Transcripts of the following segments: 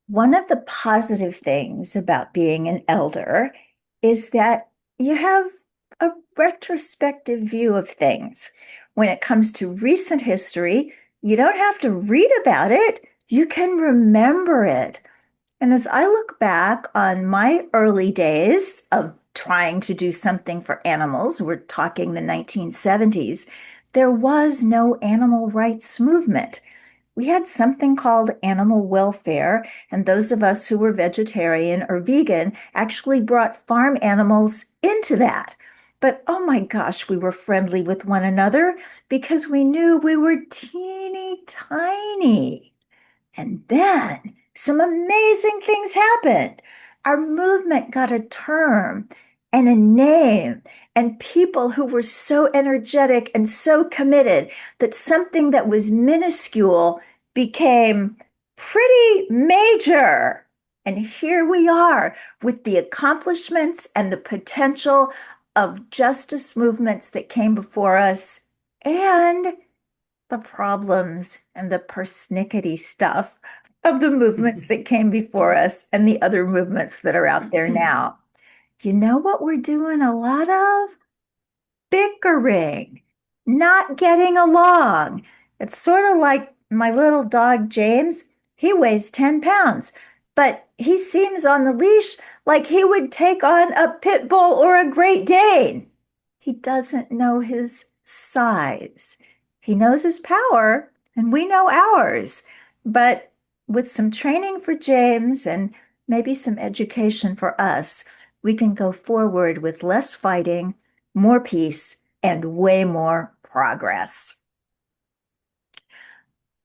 One of the positive things about being an elder is that you have a retrospective view of things. When it comes to recent history, you don't have to read about it, you can remember it. And as I look back on my early days of trying to do something for animals, we're talking the 1970s, there was no animal rights movement. We had something called animal welfare, and those of us who were vegetarian or vegan actually brought farm animals into that. But oh my gosh, we were friendly with one another because we knew we were teeny tiny. And then some amazing things happened. Our movement got a term and a name, and people who were so energetic and so committed that something that was minuscule became pretty major. And here we are with the accomplishments and the potential of justice movements that came before us and the problems and the persnickety stuff of the movements that came before us and the other movements that are out there now. You know what we're doing a lot of? Bickering, not getting along. It's sort of like my little dog, James. He weighs 10 pounds, but he seems on the leash like he would take on a pit bull or a Great Dane. He doesn't know his size. He knows his power, and we know ours. But with some training for James and maybe some education for us, we can go forward with less fighting, more peace, and way more progress.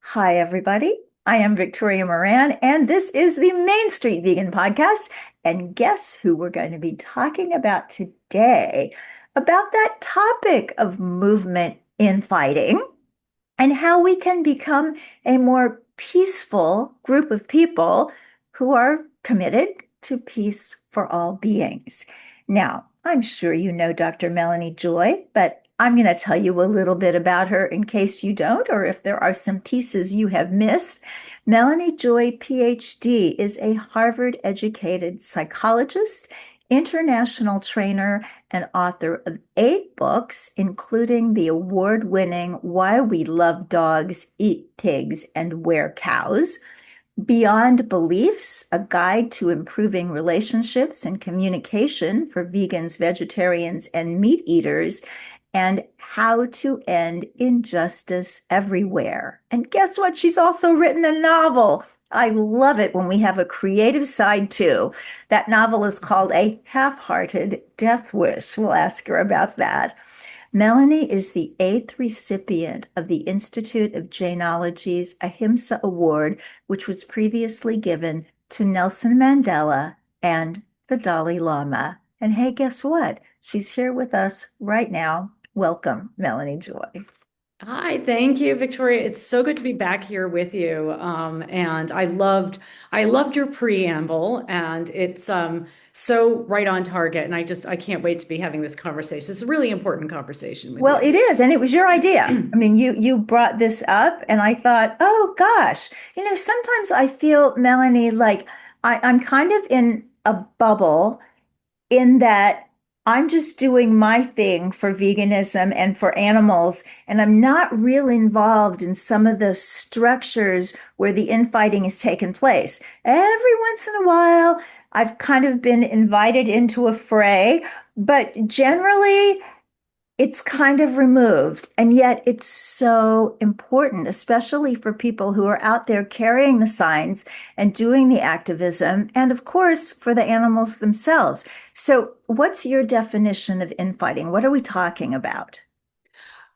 Hi, everybody. I am Victoria Moran, and this is the Main Street Vegan Podcast. And guess who we're going to be talking about today? About that topic of movement infighting and how we can become a more peaceful group of people who are committed to peace for all beings. Now, I'm sure you know Dr. Melanie Joy, but I'm going to tell you a little bit about her in case you don't, or if there are some pieces you have missed. Melanie Joy, PhD, is a Harvard-educated psychologist, international trainer, and author of 8 books, including the award-winning Why We Love Dogs, Eat Pigs, and Wear Cows, Beyond Beliefs, a guide to improving relationships and communication for vegans, vegetarians, and meat eaters, and How to End Injustice Everywhere. And guess what? She's also written a novel. I love it when we have a creative side too. That novel is called A Half-Hearted Death Wish. We'll ask her about that. Melanie is the 8th recipient of the Institute of Jainology's Ahimsa Award, which was previously given to Nelson Mandela and the Dalai Lama. And hey, guess what? She's here with us right now. Welcome, Melanie Joy. Hi, thank you, Victoria. It's so good to be back here with you. And I loved your preamble, and it's so right on target. And I can't wait to be having this conversation. It's a really important conversation with Well, you. it is, and it was your idea. I mean, you brought this up, and I thought, oh gosh, sometimes I feel, Melanie, like I'm kind of in a bubble in that I'm just doing my thing for veganism and for animals, and I'm not real involved in some of the structures where the infighting has taken place. Every once in a while, I've kind of been invited into a fray, but generally, it's kind of removed. And yet it's so important, especially for people who are out there carrying the signs and doing the activism, and of course, for the animals themselves. So, what's your definition of infighting? What are we talking about?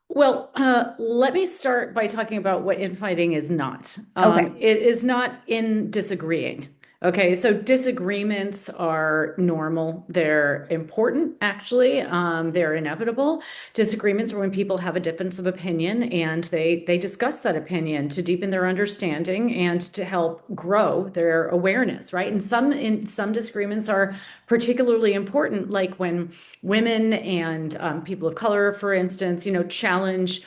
Well, let me start by talking about what infighting is not. Okay. It is not in disagreeing. Okay, so disagreements are normal. They're important, actually. They're inevitable. Disagreements are when people have a difference of opinion and they discuss that opinion to deepen their understanding and to help grow their awareness, right? And some disagreements are particularly important, like when women and people of color, for instance, challenge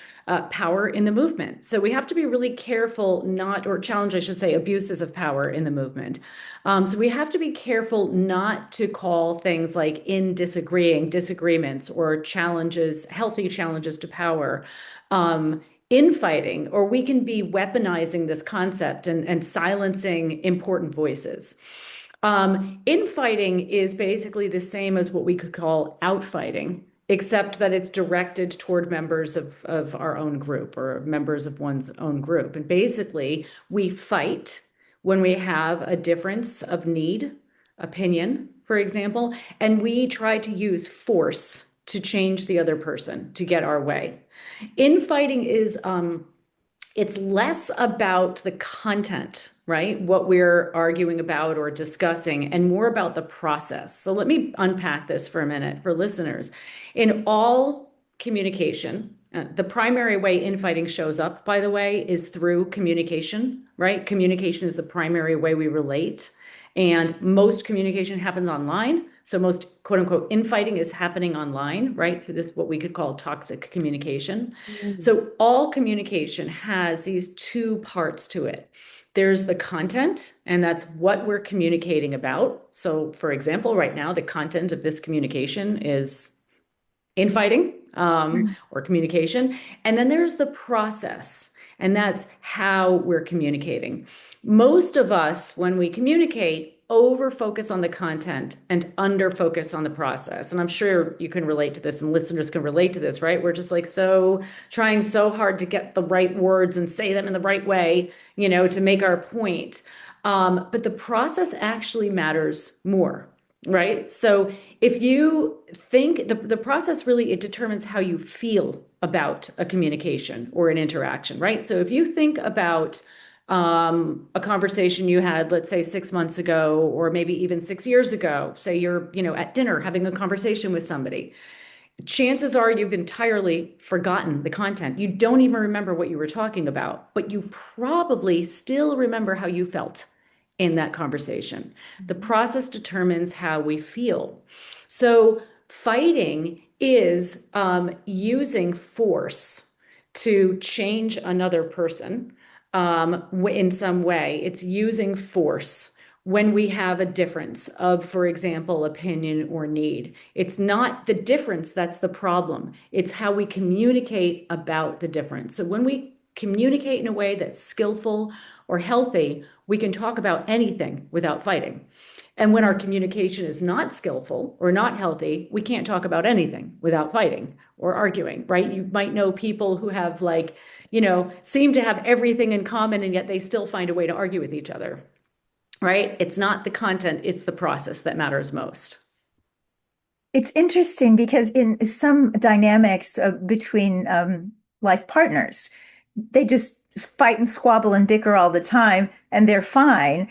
power in the movement. So we have to be really careful not, or challenge, I should say, abuses of power in the movement. So we have to be careful not to call things like disagreements, or challenges, healthy challenges to power, infighting, or we can be weaponizing this concept and silencing important voices. Infighting is basically the same as what we could call outfighting, except that it's directed toward members of our own group, or members of one's own group. And basically, we fight when we have a difference of need, opinion, for example, and we try to use force to change the other person to get our way. Infighting is it's less about the content, right? What we're arguing about or discussing, and more about the process. So let me unpack this for a minute for listeners. In all communication, the primary way infighting shows up, by the way, is through communication, right? Communication is the primary way we relate. And most communication happens online. So most quote unquote infighting is happening online, right? Through this, what we could call toxic communication. So all communication has these two parts to it. There's the content, and that's what we're communicating about. So for example, right now, the content of this communication is infighting, or communication. And then there's the process, and that's how we're communicating. Most of us, when we communicate, over focus on the content and under focus on the process. And I'm sure you can relate to this, and listeners can relate to this, right? We're just like trying so hard to get the right words and say them in the right way, to make our point. But the process actually matters more, right? So if you think the process really, it determines how you feel about a communication or an interaction, right? So if you think about a conversation you had, let's say 6 months ago, or maybe even 6 years ago, say you're, at dinner having a conversation with somebody, chances are you've entirely forgotten the content. You don't even remember what you were talking about, but you probably still remember how you felt in that conversation. The process determines how we feel. So fighting is using force to change another person in some way. It's using force when we have a difference of, for example, opinion or need. It's not the difference that's the problem. It's how we communicate about the difference. So when we communicate in a way that's skillful or healthy, we can talk about anything without fighting. And when our communication is not skillful or not healthy, we can't talk about anything without fighting or arguing, right? You might know people who have seem to have everything in common, and yet they still find a way to argue with each other, right? It's not the content, it's the process that matters most. It's interesting because in some dynamics between life partners, they just fight and squabble and bicker all the time, and they're fine.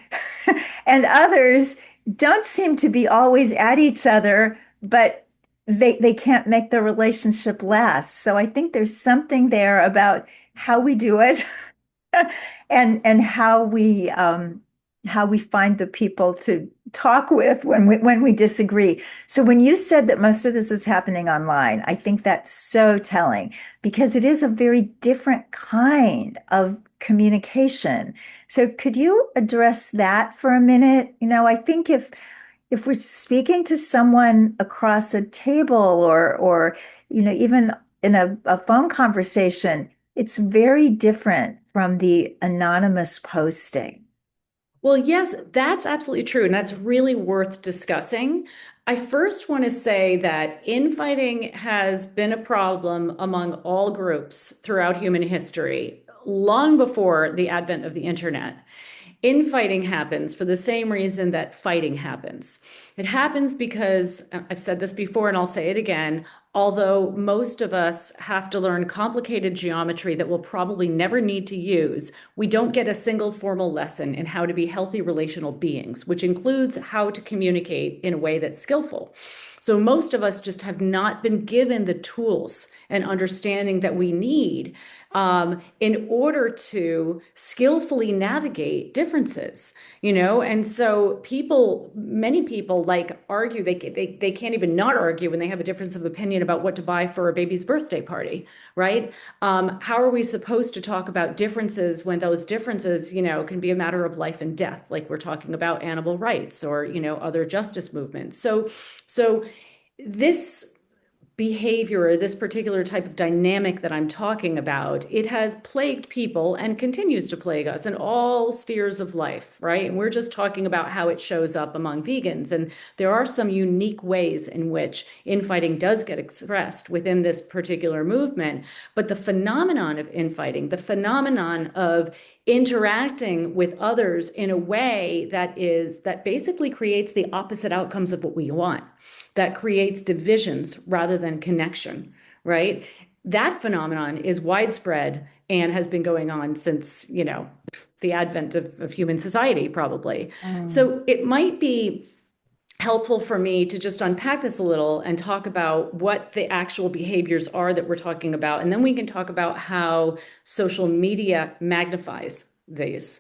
And others don't seem to be always at each other, but they can't make the relationship last. So I think there's something there about how we do it and how we find the people to talk with when we disagree. So when you said that most of this is happening online, I think that's so telling, because it is a very different kind of communication. So could you address that for a minute? I think if we're speaking to someone across a table, or even in a phone conversation, it's very different from the anonymous posting. Well, yes, that's absolutely true. And that's really worth discussing. I first want to say that infighting has been a problem among all groups throughout human history, long before the advent of the internet. Infighting happens for the same reason that fighting happens. It happens because, I've said this before and I'll say it again, although most of us have to learn complicated geometry that we'll probably never need to use, we don't get a single formal lesson in how to be healthy relational beings, which includes how to communicate in a way that's skillful. So most of us just have not been given the tools and understanding that we need in order to skillfully navigate differences, and so many people argue, they can't even not argue when they have a difference of opinion about what to buy for a baby's birthday party, right? How are we supposed to talk about differences when those differences, can be a matter of life and death, like we're talking about animal rights or, other justice movements. So this behavior or this particular type of dynamic that I'm talking about, it has plagued people and continues to plague us in all spheres of life, right? And we're just talking about how it shows up among vegans. And there are some unique ways in which infighting does get expressed within this particular movement. But the phenomenon of infighting, the phenomenon of interacting with others in a way that basically creates the opposite outcomes of what we want, that creates divisions rather than connection, right? That phenomenon is widespread and has been going on since, the advent of human society, probably. Mm. So it might be helpful for me to just unpack this a little and talk about what the actual behaviors are that we're talking about. And then we can talk about how social media magnifies these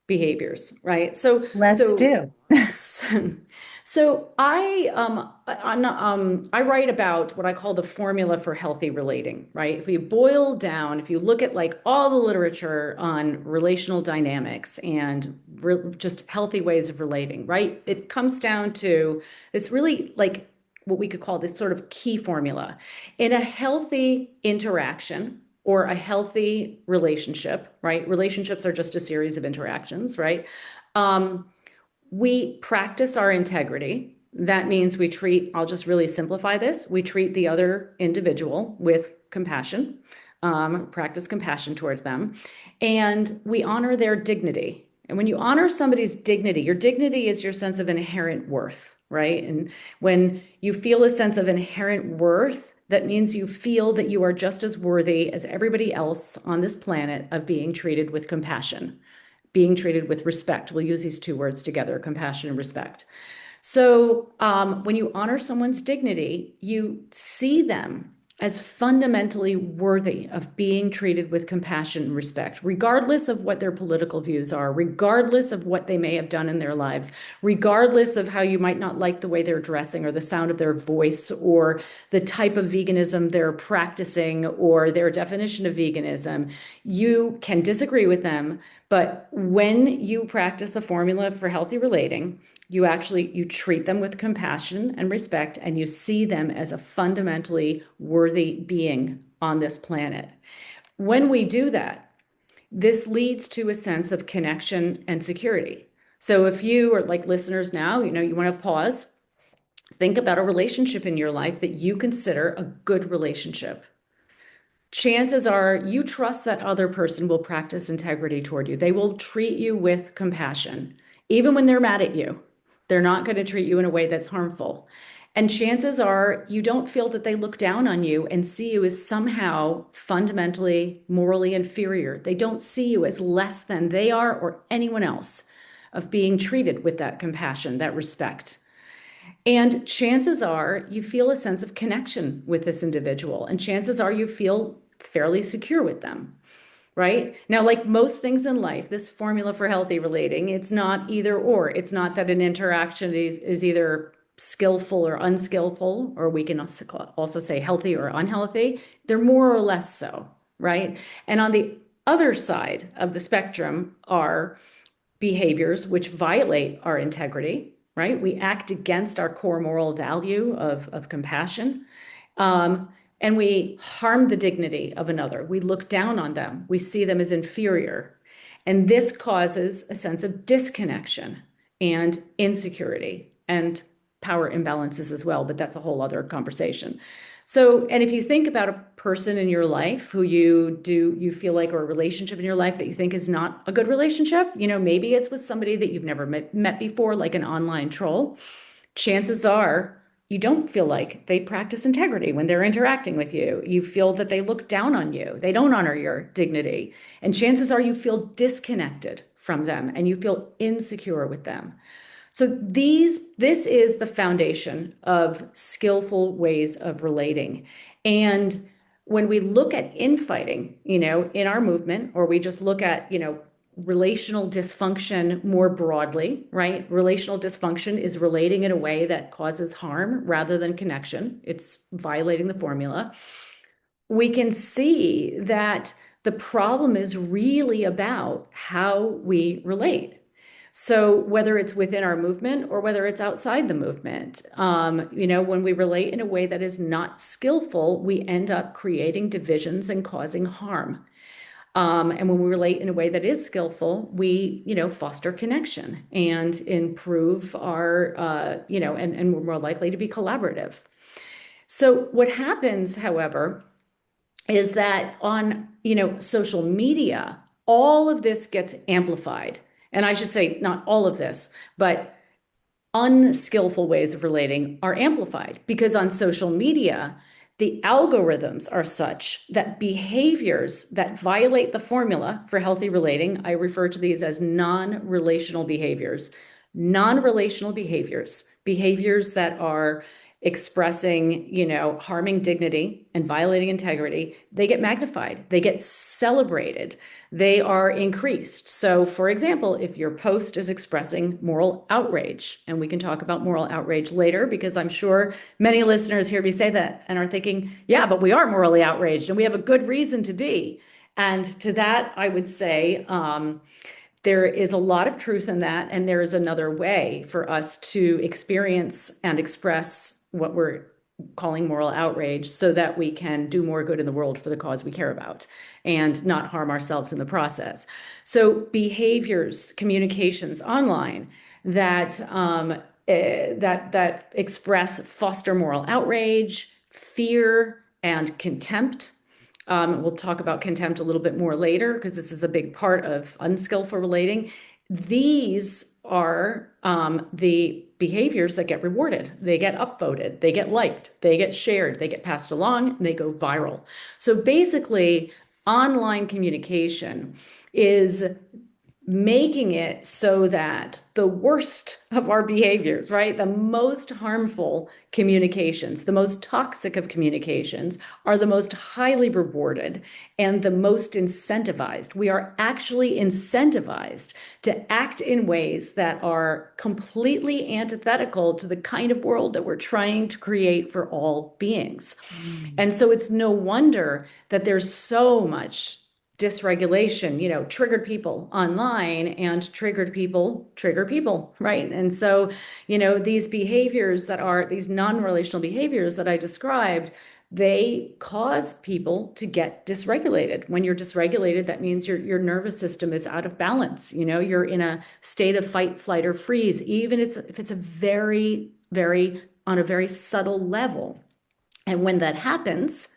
behaviors, right? So, Let's so do. so, so I write about what I call the formula for healthy relating, right? If you boil down, if you look at like all the literature on relational dynamics and just healthy ways of relating, right? It comes down to it's really like what we could call this sort of key formula. In a healthy interaction or a healthy relationship, right? Relationships are just a series of interactions, right? Um, we practice our integrity. That means I'll just really simplify this, we treat the other individual with compassion, practice compassion towards them, and we honor their dignity. And when you honor somebody's dignity, your dignity is your sense of inherent worth, right? And when you feel a sense of inherent worth, that means you feel that you are just as worthy as everybody else on this planet of being treated with compassion, being treated with respect. We'll use these two words together, compassion and respect. So when you honor someone's dignity, you see them as fundamentally worthy of being treated with compassion and respect, regardless of what their political views are, regardless of what they may have done in their lives, regardless of how you might not like the way they're dressing or the sound of their voice or the type of veganism they're practicing or their definition of veganism. You can disagree with them, but when you practice the formula for healthy relating, you treat them with compassion and respect, and you see them as a fundamentally worthy being on this planet. When we do that, this leads to a sense of connection and security. So if you are like listeners now, you want to pause, think about a relationship in your life that you consider a good relationship. Chances are you trust that other person will practice integrity toward you. They will treat you with compassion, even when they're mad at you. They're not going to treat you in a way that's harmful. And chances are you don't feel that they look down on you and see you as somehow fundamentally morally inferior. They don't see you as less than they are or anyone else of being treated with that compassion, that respect. And chances are you feel a sense of connection with this individual, and chances are you feel fairly secure with them, right? Now, like most things in life, this formula for healthy relating, it's not either or. It's not that an interaction is either skillful or unskillful, or we can also say healthy or unhealthy. They're more or less so, right? And on the other side of the spectrum are behaviors which violate our integrity, right? We act against our core moral value of compassion. And we harm the dignity of another. We look down on them. We see them as inferior. And this causes a sense of disconnection and insecurity and power imbalances as well, but that's a whole other conversation. So, and if you think about a person in your life who you feel like, or a relationship in your life that you think is not a good relationship, maybe it's with somebody that you've never met before, like an online troll. Chances are you don't feel like they practice integrity when they're interacting with you. You feel that they look down on you. They don't honor your dignity. And chances are you feel disconnected from them and you feel insecure with them. So this is the foundation of skillful ways of relating. And when we look at infighting, in our movement, or we just look at, relational dysfunction more broadly, right? Relational dysfunction is relating in a way that causes harm rather than connection. It's violating the formula. We can see that the problem is really about how we relate. So whether it's within our movement or whether it's outside the movement, when we relate in a way that is not skillful, we end up creating divisions and causing harm. And when we relate in a way that is skillful, we, foster connection and improve our, and we're more likely to be collaborative. So what happens, however, is that on, social media, all of this gets amplified. And I should say not all of this, but unskillful ways of relating are amplified because on social media, the algorithms are such that behaviors that violate the formula for healthy relating, I refer to these as non-relational behaviors. Non-relational behaviors, behaviors that are expressing, harming dignity and violating integrity, they get magnified, they get celebrated, they are increased. So, for example, if your post is expressing moral outrage, and we can talk about moral outrage later, because I'm sure many listeners hear me say that and are thinking, yeah, but we are morally outraged and we have a good reason to be. And to that, I would say, there is a lot of truth in that, and there is another way for us to experience and express what we're calling moral outrage so that we can do more good in the world for the cause we care about and not harm ourselves in the process. So behaviors, communications online that that express, foster moral outrage, fear, and contempt. We'll talk about contempt a little bit more later because this is a big part of unskillful relating. These are the behaviors that get rewarded. They get upvoted, they get liked, they get shared, they get passed along, and they go viral. So basically, online communication is making it so that the worst of our behaviors, right, the most harmful communications, the most toxic of communications, are the most highly rewarded and the most incentivized. We are actually incentivized to act in ways that are completely antithetical to the kind of world that we're trying to create for all beings. And so it's no wonder that there's so much dysregulation, triggered people online, and triggered people trigger people, right? And so, these behaviors that are these non-relational behaviors that I described, they cause people to get dysregulated. When you're dysregulated, that means your nervous system is out of balance. You're in a state of fight, flight, or freeze, even if it's a very, very, on a very subtle level. And when that happens,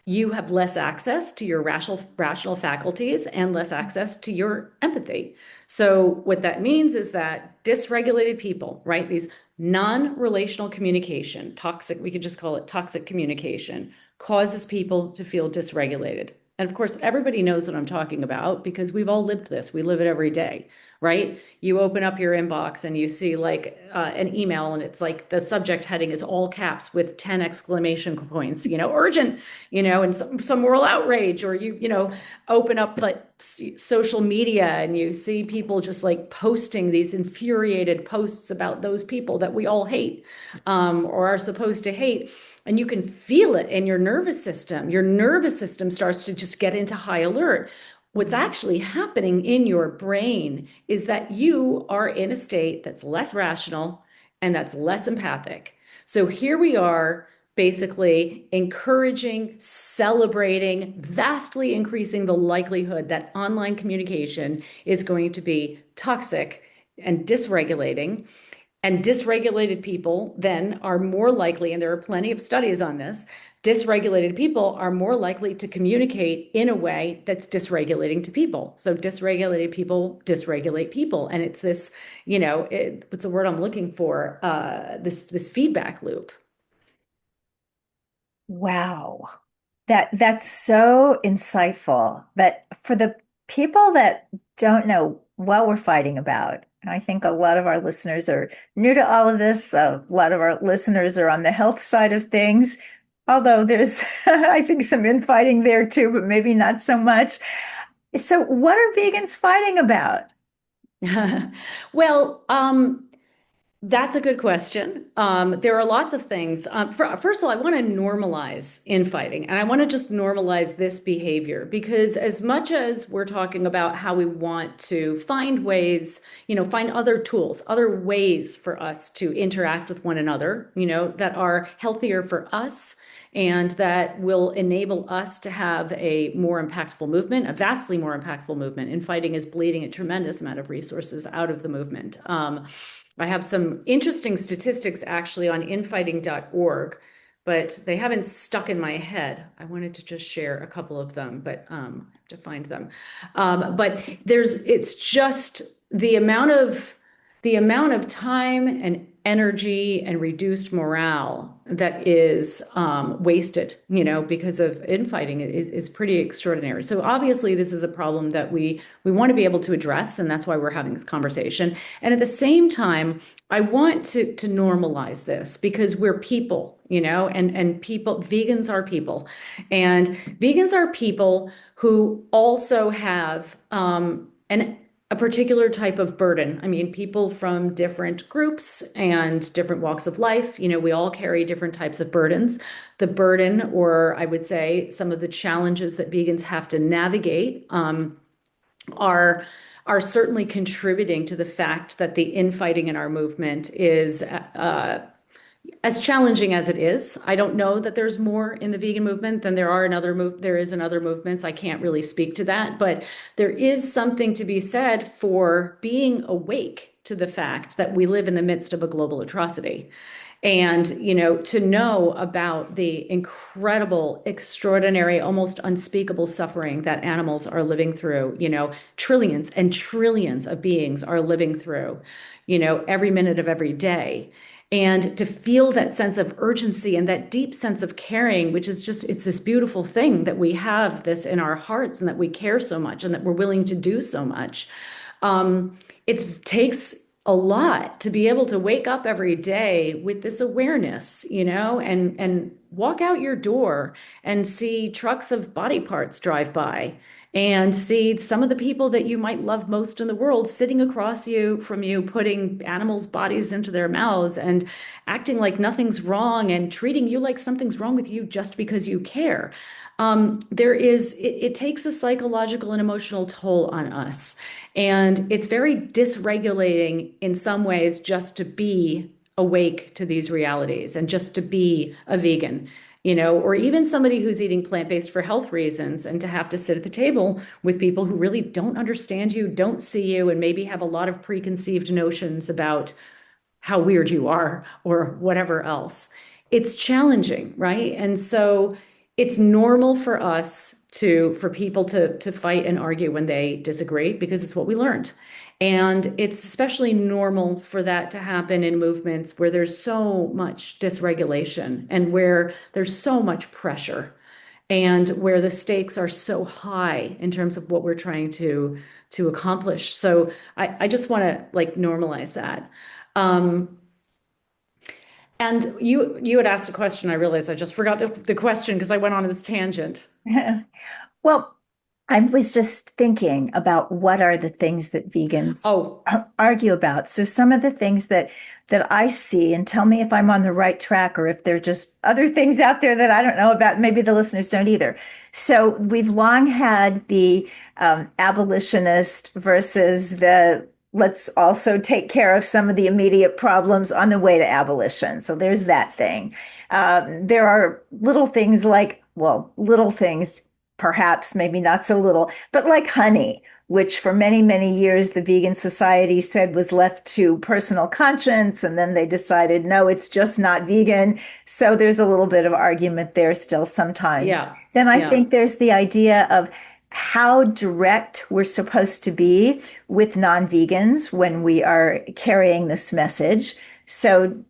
you have less access to your rational faculties and less access to your empathy. So what that means is that dysregulated people, right, these non-relational communication, toxic, we could just call it toxic communication, causes people to feel dysregulated. And of course, everybody knows what I'm talking about because we've all lived this. We live it every day, right? You open up your inbox and you see like an email, and it's like the subject heading is all caps with 10 exclamation points, urgent, and some moral outrage. Or you open up like social media and you see people just like posting these infuriated posts about those people that we all hate or are supposed to hate. And you can feel it in your nervous system. Your nervous system starts to just get into high alert. What's actually happening in your brain is that you are in a state that's less rational and that's less empathic. So here we are, basically encouraging, celebrating, vastly increasing the likelihood that online communication is going to be toxic and dysregulating. And dysregulated people then are more likely, and there are plenty of studies on this, dysregulated people are more likely to communicate in a way that's dysregulating to people. So dysregulated people dysregulate people. And it's this, what's the word I'm looking for? This feedback loop. Wow. That's so insightful. But for the people that don't know what we're fighting about, and I think a lot of our listeners are new to all of this. A lot of our listeners are on the health side of things, although there's, I think, some infighting there too, but maybe not so much. So what are vegans fighting about? Well, that's a good question. There are lots of things. First of all, I want to normalize infighting, and I want to just normalize this behavior because as much as we're talking about how we want to find ways, find other tools, other ways for us to interact with one another, that are healthier for us and that will enable us to have a more impactful movement, a vastly more impactful movement. Infighting is bleeding a tremendous amount of resources out of the movement. I have some interesting statistics actually on infighting.org, but they haven't stuck in my head. I wanted to just share a couple of them, but I have to find them. But it's just the amount of time and energy and reduced morale that is wasted, because of infighting is pretty extraordinary. So obviously this is a problem that we want to be able to address, and that's why we're having this conversation. And at the same time, I want to normalize this because we're people, and people, vegans are people, and vegans are people who also have a particular type of burden. I mean, people from different groups and different walks of life, we all carry different types of burdens. The burden, or I would say some of the challenges that vegans have to navigate, are certainly contributing to the fact that the infighting in our movement is as challenging as it is. I don't know that there's more in the vegan movement than there is in other movements. I can't really speak to that, but there is something to be said for being awake to the fact that we live in the midst of a global atrocity. And, to know about the incredible, extraordinary, almost unspeakable suffering that animals are living through, trillions and trillions of beings are living through, every minute of every day. And to feel that sense of urgency and that deep sense of caring, which is just, it's this beautiful thing that we have this in our hearts and that we care so much and that we're willing to do so much. It takes a lot to be able to wake up every day with this awareness, and walk out your door and see trucks of body parts drive by and see some of the people that you might love most in the world sitting across from you, putting animals' bodies into their mouths and acting like nothing's wrong and treating you like something's wrong with you just because you care. It takes a psychological and emotional toll on us. And it's very dysregulating in some ways just to be awake to these realities and just to be a vegan, or even somebody who's eating plant-based for health reasons and to have to sit at the table with people who really don't understand you, don't see you, and maybe have a lot of preconceived notions about how weird you are or whatever else. It's challenging, right? And so it's normal for us for people to fight and argue when they disagree because it's what we learned. And it's especially normal for that to happen in movements where there's so much dysregulation and where there's so much pressure and where the stakes are so high in terms of what we're trying to accomplish. So I just want to normalize that. And you had asked a question. I realized I just forgot the question because I went on this tangent. Well, I was just thinking about what are the things that vegans Oh, argue about. So some of the things that I see, and tell me if I'm on the right track or if there are just other things out there that I don't know about. Maybe the listeners don't either. So we've long had the abolitionist versus the let's also take care of some of the immediate problems on the way to abolition. So there's that thing. There are little things like, well, little things perhaps maybe not so little, but like honey, which for many, many years the vegan society said was left to personal conscience. And then they decided, no, it's just not vegan. So there's a little bit of argument there still sometimes. yeah, Then I yeah. think there's the idea of how direct we're supposed to be with non-vegans when we are carrying this message. So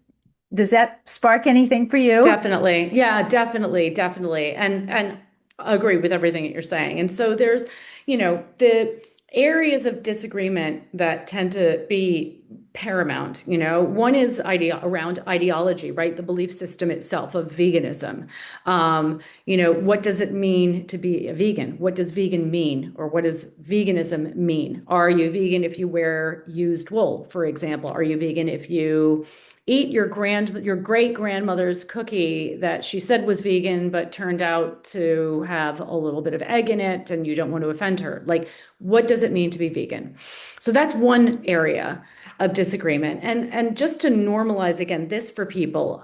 does that spark anything for you? Definitely. Yeah, definitely, definitely. And agree with everything that you're saying. And so there's, the areas of disagreement that tend to be paramount. One is around ideology, right? The belief system itself of veganism. What does it mean to be a vegan? What does vegan mean? Or what does veganism mean? Are you vegan if you wear used wool, for example? Are you vegan if you eat your great grandmother's cookie that she said was vegan, but turned out to have a little bit of egg in it and you don't want to offend her? Like, what does it mean to be vegan? So that's one area of disagreement. And just to normalize again this for people,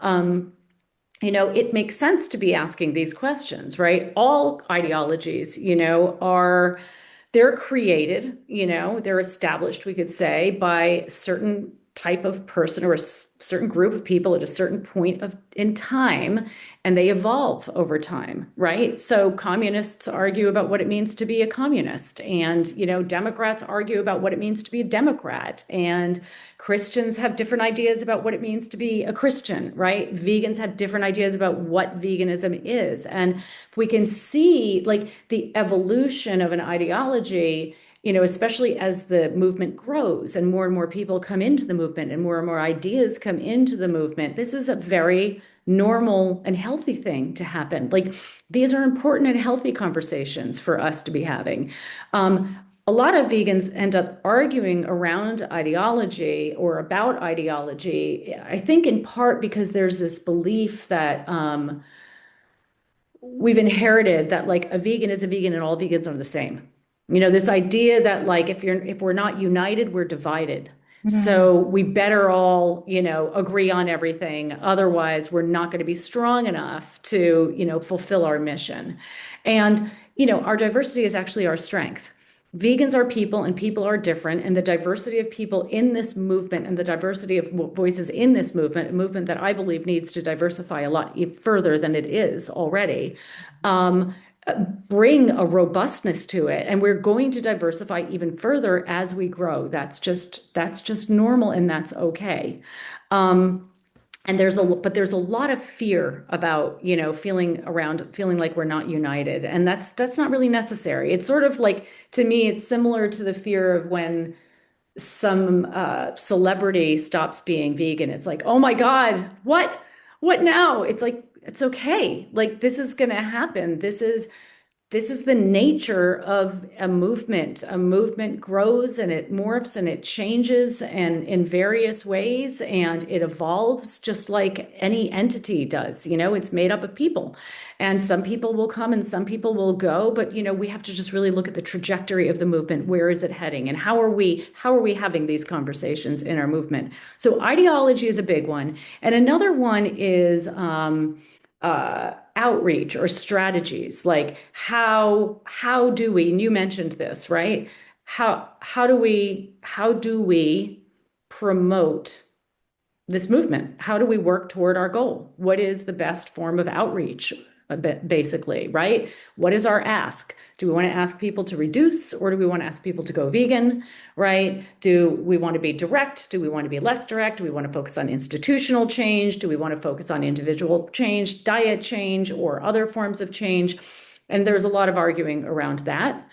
it makes sense to be asking these questions, right? All ideologies, they're created, they're established, we could say, by certain type of person or a certain group of people at a certain point in time, and they evolve over time, right? So communists argue about what it means to be a communist, and Democrats argue about what it means to be a Democrat, and Christians have different ideas about what it means to be a Christian, right? Vegans have different ideas about what veganism is. And if we can see like the evolution of an ideology, especially as the movement grows and more people come into the movement and more ideas come into the movement, this is a very normal and healthy thing to happen. Like, these are important and healthy conversations for us to be having. A lot of vegans end up arguing around ideology or about ideology, I think in part because there's this belief that we've inherited that like a vegan is a vegan and all vegans are the same. This idea that like if we're not united, we're divided. Mm. So we better all, agree on everything. Otherwise, we're not going to be strong enough to, fulfill our mission. And, our diversity is actually our strength. Vegans are people and people are different, and the diversity of people in this movement and the diversity of voices in this movement, a movement that I believe needs to diversify a lot further than it is already, bring a robustness to it. And we're going to diversify even further as we grow. That's just normal, and that's okay. And there's a lot of fear about, feeling like we're not united. And that's not really necessary. It's sort of like, to me, it's similar to the fear of when some celebrity stops being vegan. It's like, oh my God, what now? It's like, it's okay. Like, this is going to happen. This is the nature of a movement. A movement grows and it morphs and it changes and in various ways, and it evolves just like any entity does. It's made up of people, and some people will come and some people will go, but we have to just really look at the trajectory of the movement. Where is it heading, and how are we having these conversations in our movement? So ideology is a big one, and another one is outreach or strategies. Like, how do we, and you mentioned this, right? How do we promote this movement? How do we work toward our goal? What is the best form of outreach, basically, right? What is our ask? Do we want to ask people to reduce, or do we want to ask people to go vegan, right? Do we want to be direct? Do we want to be less direct? Do we want to focus on institutional change? Do we want to focus on individual change, diet change, or other forms of change? And there's a lot of arguing around that.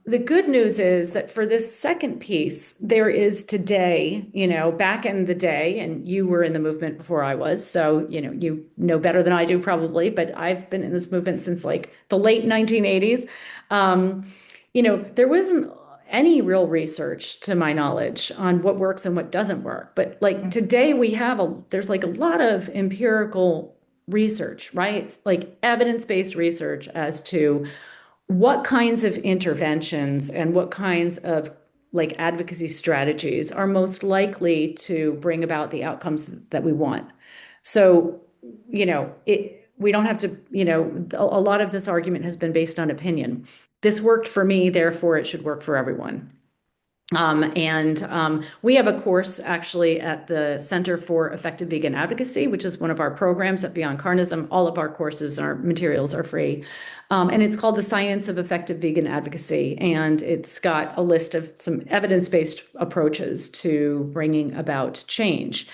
The good news is that for this second piece, there is today, back in the day, and you were in the movement before I was, so, you know better than I do probably, but I've been in this movement since like the late 1980s. There wasn't any real research, to my knowledge, on what works and what doesn't work. But like today there's like a lot of empirical research, right? Like evidence-based research as to what kinds of interventions and what kinds of like advocacy strategies are most likely to bring about the outcomes that we want. So, we don't have to, a lot of this argument has been based on opinion. This worked for me, therefore it should work for everyone. We have a course actually at the Center for Effective Vegan Advocacy, which is one of our programs at Beyond Carnism. All of our courses, our materials are free. And it's called The Science of Effective Vegan Advocacy. And it's got a list of some evidence-based approaches to bringing about change.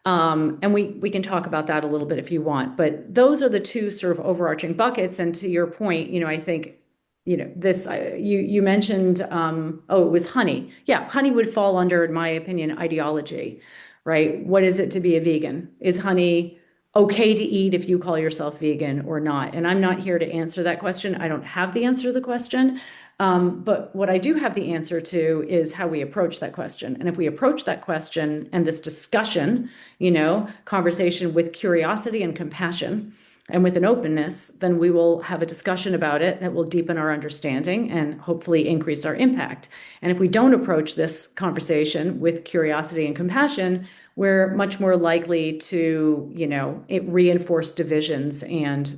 And we can talk about that a little bit if you want. But those are the two sort of overarching buckets. And to your point, I think this, you mentioned, oh, it was honey. Yeah, honey would fall under, in my opinion, ideology, right? What is it to be a vegan? Is honey okay to eat if you call yourself vegan or not? And I'm not here to answer that question. I don't have the answer to the question. But what I do have the answer to is how we approach that question. And if we approach that question and this discussion, conversation with curiosity and compassion, and with an openness, then we will have a discussion about it that will deepen our understanding and hopefully increase our impact. And if we don't approach this conversation with curiosity and compassion, we're much more likely to, reinforce divisions and,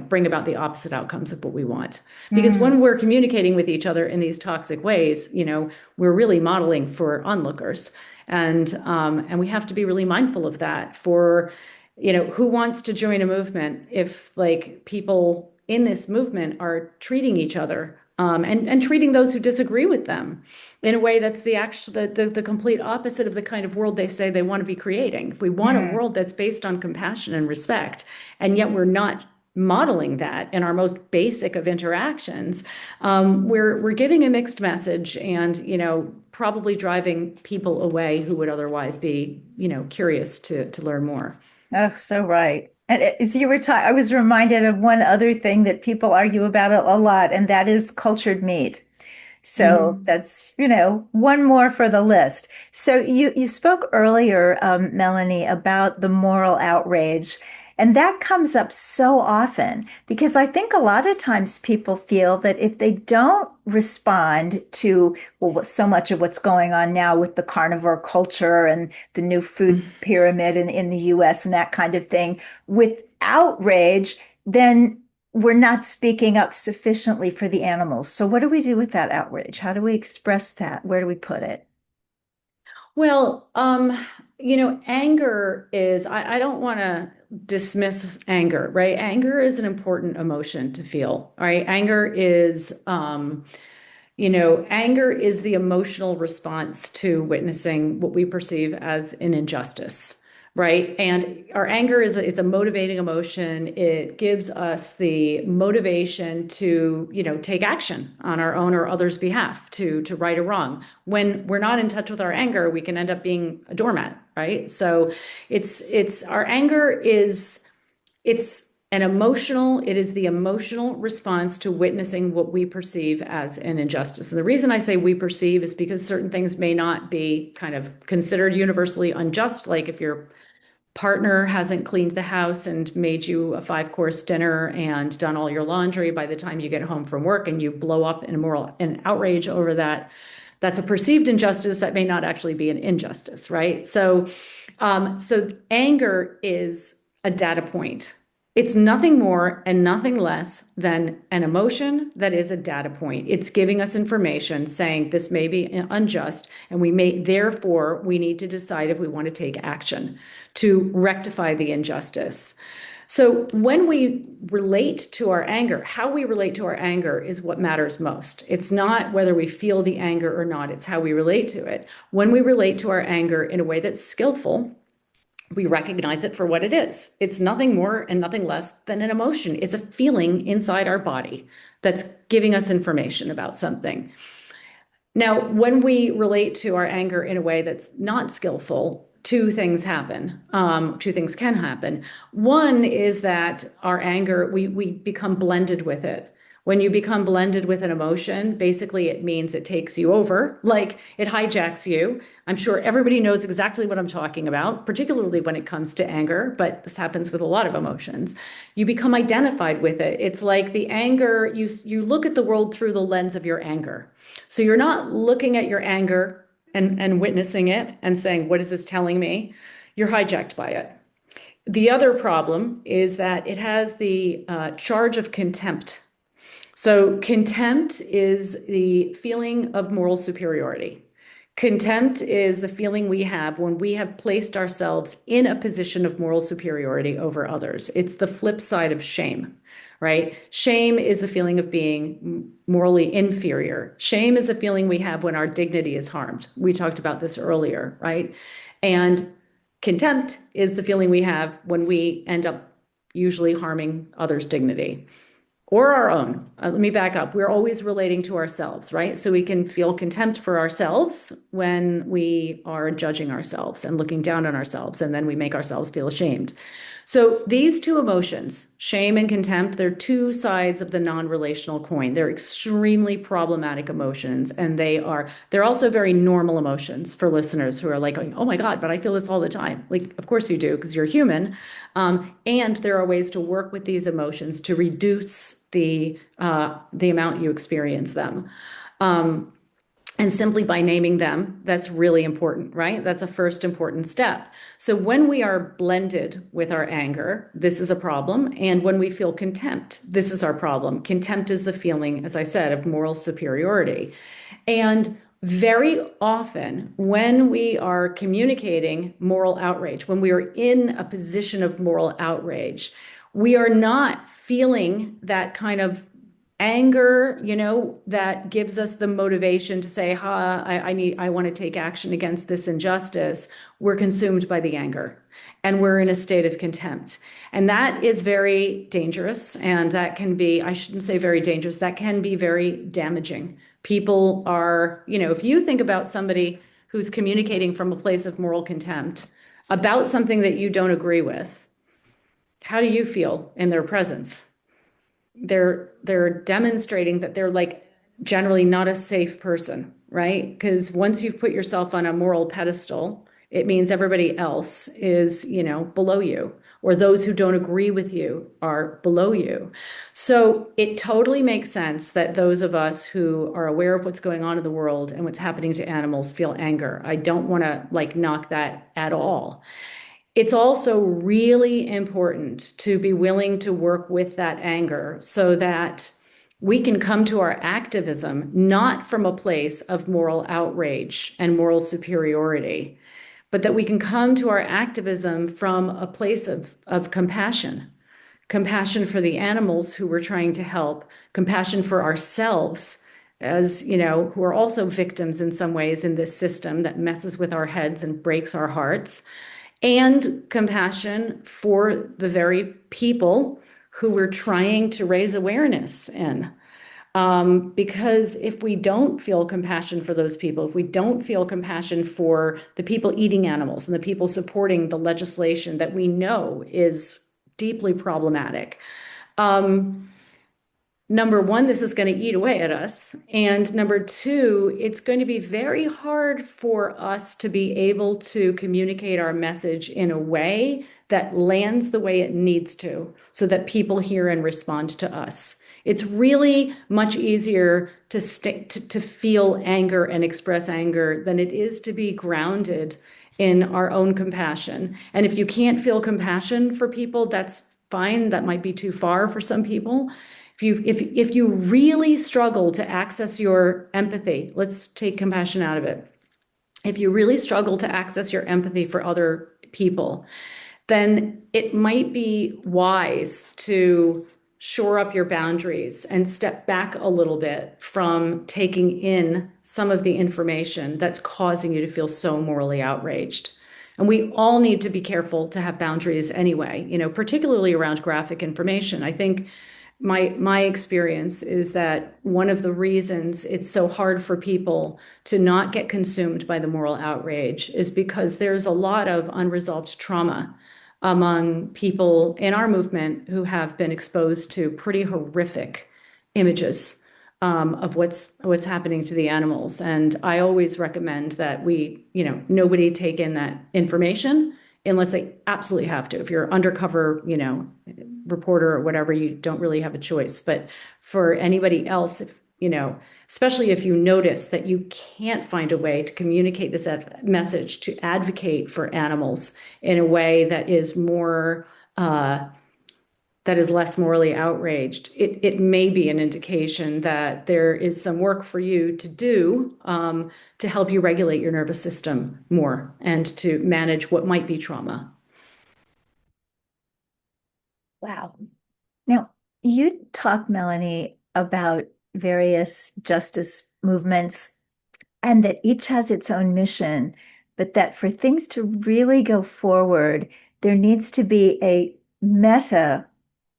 bring about the opposite outcomes of what we want. Because Mm. when we're communicating with each other in these toxic ways, we're really modeling for onlookers. And we have to be really mindful of that for who wants to join a movement if like people in this movement are treating each other and treating those who disagree with them in a way that's the complete opposite of the kind of world they say they want to be creating. If we want a Mm. world that's based on compassion and respect, and yet we're not modeling that in our most basic of interactions, we're giving a mixed message and probably driving people away who would otherwise be curious to learn more. Oh, so right. And as you were talking, I was reminded of one other thing that people argue about a lot, and that is cultured meat. So Mhm. that's, one more for the list. So you spoke earlier, Melanie, about the moral outrage. And that comes up so often because I think a lot of times people feel that if they don't respond to, well, so much of what's going on now with the carnivore culture and the new food pyramid in the US and that kind of thing, with outrage, then we're not speaking up sufficiently for the animals. So what do we do with that outrage? How do we express that? Where do we put it? Well, anger is, I don't want to dismiss anger, right? Anger is an important emotion to feel, right? Anger is the emotional response to witnessing what we perceive as an injustice, right? And our anger it's a motivating emotion. It gives us the motivation to, take action on our own or others' behalf to right a wrong. When we're not in touch with our anger, we can end up being a doormat, right? So it's our anger is it is the emotional response to witnessing what we perceive as an injustice. And the reason I say we perceive is because certain things may not be kind of considered universally unjust, like if your partner hasn't cleaned the house and made you a 5-course dinner and done all your laundry by the time you get home from work and you blow up in an outrage over that. That's a perceived injustice that may not actually be an injustice, right? So anger is a data point. It's nothing more and nothing less than an emotion that is a data point. It's giving us information saying this may be unjust, and therefore, we need to decide if we want to take action to rectify the injustice. So when we relate to our anger, how we relate to our anger is what matters most. It's not whether we feel the anger or not, it's how we relate to it. When we relate to our anger in a way that's skillful, we recognize it for what it is. It's nothing more and nothing less than an emotion. It's a feeling inside our body that's giving us information about something. Now, when we relate to our anger in a way that's not skillful, two things happen. Two things can happen. One is that our anger, we become blended with it. When you become blended with an emotion, basically it means it takes you over, like it hijacks you. I'm sure everybody knows exactly what I'm talking about, particularly when it comes to anger, but this happens with a lot of emotions. You become identified with it. It's like the anger, you look at the world through the lens of your anger. So you're not looking at your anger and witnessing it and saying, what is this telling me? You're hijacked by it. The other problem is that it has the charge of contempt. So contempt is the feeling of moral superiority. Contempt is the feeling we have when we have placed ourselves in a position of moral superiority over others. It's the flip side of shame, right? Shame is the feeling of being morally inferior. Shame is a feeling we have when our dignity is harmed. We talked about this earlier, right? And contempt is the feeling we have when we end up usually harming others' dignity. or our own. Let me back up. We're always relating to ourselves, right? So we can feel contempt for ourselves when we are judging ourselves and looking down on ourselves, and then we make ourselves feel ashamed. So these two emotions, shame and contempt, they're two sides of the non-relational coin. They're extremely problematic emotions, and they're also very normal emotions for listeners who are like going, "Oh my God, but I feel this all the time." Like, of course you do, because you're human. And there are ways to work with these emotions to reduce the amount you experience them. Um, and simply by naming them, that's really important, right? That's a first important step. So when we are blended with our anger, this is a problem. And when we feel contempt, this is our problem. Contempt is the feeling, as I said, of moral superiority. And very often, when we are communicating moral outrage, when we are in a position of moral outrage, we are not feeling that kind of anger, that gives us the motivation to say, I want to take action against this injustice. We're consumed by the anger and we're in a state of contempt. And that is very dangerous. And that can be, I shouldn't say very dangerous, that can be very damaging. People are, if you think about somebody who's communicating from a place of moral contempt about something that you don't agree with, how do you feel in their presence? They're demonstrating that they're like generally not a safe person, right? Because once you've put yourself on a moral pedestal, it means everybody else is, below you, or those who don't agree with you are below you. So it totally makes sense that those of us who are aware of what's going on in the world and what's happening to animals feel anger. I don't want to knock that at all. It's also really important to be willing to work with that anger so that we can come to our activism not from a place of moral outrage and moral superiority, but that we can come to our activism from a place of compassion. Compassion for the animals who we're trying to help, compassion for ourselves, as who are also victims in some ways in this system that messes with our heads and breaks our hearts, and compassion for the very people who we're trying to raise awareness in. Because if we don't feel compassion for those people, if we don't feel compassion for the people eating animals and the people supporting the legislation that we know is deeply problematic, number one, this is going to eat away at us. And number two, it's going to be very hard for us to be able to communicate our message in a way that lands the way it needs to, so that people hear and respond to us. It's really much easier to feel anger and express anger than it is to be grounded in our own compassion. And if you can't feel compassion for people, that's fine. That might be too far for some people. If you really struggle to access your empathy, let's take compassion out of it. If you really struggle to access your empathy for other people, then it might be wise to shore up your boundaries and step back a little bit from taking in some of the information that's causing you to feel so morally outraged. And we all need to be careful to have boundaries anyway, particularly around graphic information. I think my experience is that one of the reasons it's so hard for people to not get consumed by the moral outrage is because there's a lot of unresolved trauma among people in our movement who have been exposed to pretty horrific images of what's happening to the animals. And I always recommend that nobody take in that information unless they absolutely have to. If you're undercover, reporter or whatever, you don't really have a choice. But for anybody else, especially if you notice that you can't find a way to communicate this message, to advocate for animals in a way that is less morally outraged, it may be an indication that there is some work for you to do to help you regulate your nervous system more and to manage what might be trauma. Wow. Now, you talk, Melanie, about various justice movements and that each has its own mission, but that for things to really go forward, there needs to be a meta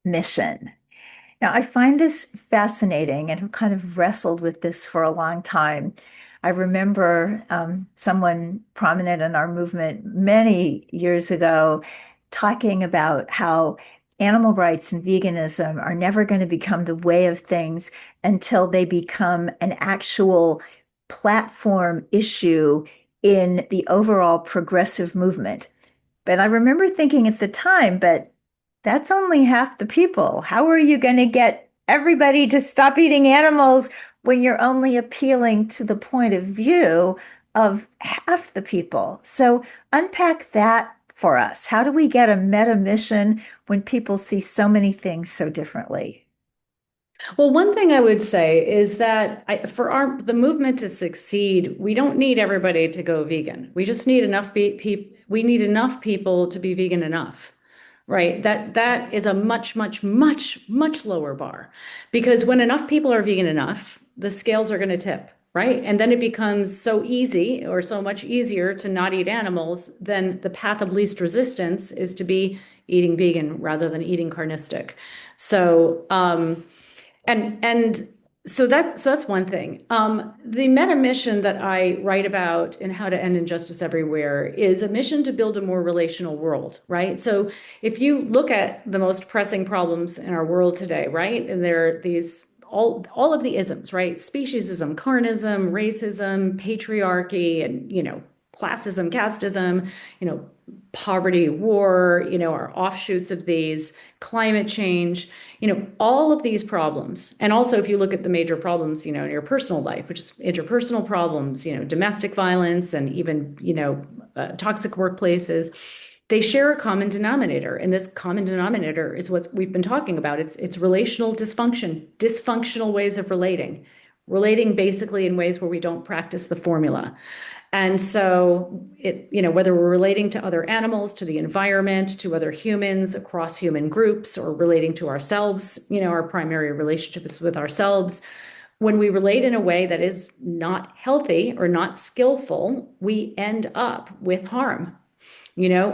mission. Now, I find this fascinating and have kind of wrestled with this for a long time. I remember someone prominent in our movement many years ago talking about how animal rights and veganism are never going to become the way of things until they become an actual platform issue in the overall progressive movement. But I remember thinking at the time, but that's only half the people. How are you going to get everybody to stop eating animals when you're only appealing to the point of view of half the people? So unpack that for us. How do we get a meta mission when people see so many things so differently? Well, one thing I would say is that for the movement to succeed, we don't need everybody to go vegan. We just need we need enough people to be vegan enough. Right. That is a much, much, much, much lower bar. Because when enough people are vegan enough, the scales are going to tip. Right. And then it becomes so easy or so much easier to not eat animals. Then the path of least resistance is to be eating vegan rather than eating carnistic. So, and so that's one thing. The meta mission that I write about in How to End Injustice Everywhere is a mission to build a more relational world, right? So if you look at the most pressing problems in our world today, right, and there are these all of the isms, right? Speciesism, carnism, racism, patriarchy, and classism, casteism, poverty, war, are offshoots of these, climate change, all of these problems. And also, if you look at the major problems, in your personal life, which is interpersonal problems, domestic violence, and even, toxic workplaces, they share a common denominator. And this common denominator is what we've been talking about. It's relational dysfunction, dysfunctional ways of relating basically in ways where we don't practice the formula. And so whether we're relating to other animals, to the environment, to other humans, across human groups, or relating to ourselves, our primary relationship is with ourselves. When we relate in a way that is not healthy or not skillful, we end up with harm.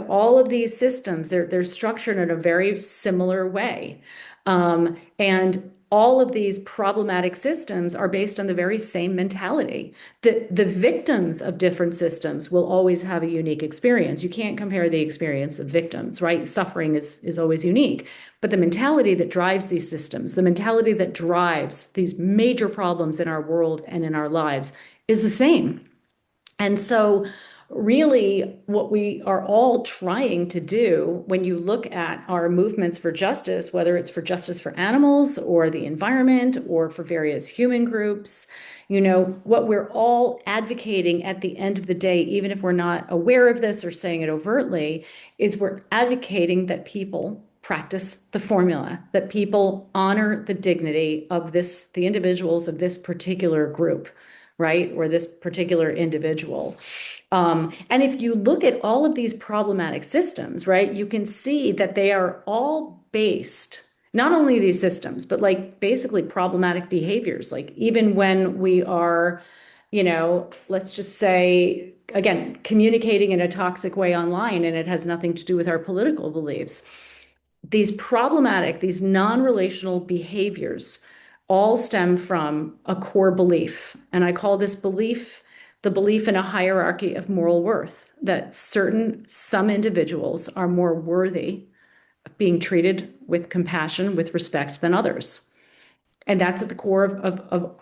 All of these systems, they're structured in a very similar way. And all of these problematic systems are based on the very same mentality. The victims of different systems will always have a unique experience. You can't compare the experience of victims, right? Suffering is always unique. But the mentality that drives these systems, the mentality that drives these major problems in our world and in our lives is the same. And so really what we are all trying to do when you look at our movements for justice, whether it's for justice for animals or the environment or for various human groups, what we're all advocating at the end of the day, even if we're not aware of this or saying it overtly, is we're advocating that people practice the formula, that people honor the dignity of the individuals of this particular group, right? Or this particular individual. And if you look at all of these problematic systems, right, you can see that they are all based, not only these systems, but like basically problematic behaviors. Like even when we are, let's just say, again, communicating in a toxic way online, and it has nothing to do with our political beliefs. These non-relational behaviors all stem from a core belief. And I call this belief the belief in a hierarchy of moral worth, that some individuals are more worthy of being treated with compassion, with respect than others. And that's at the core of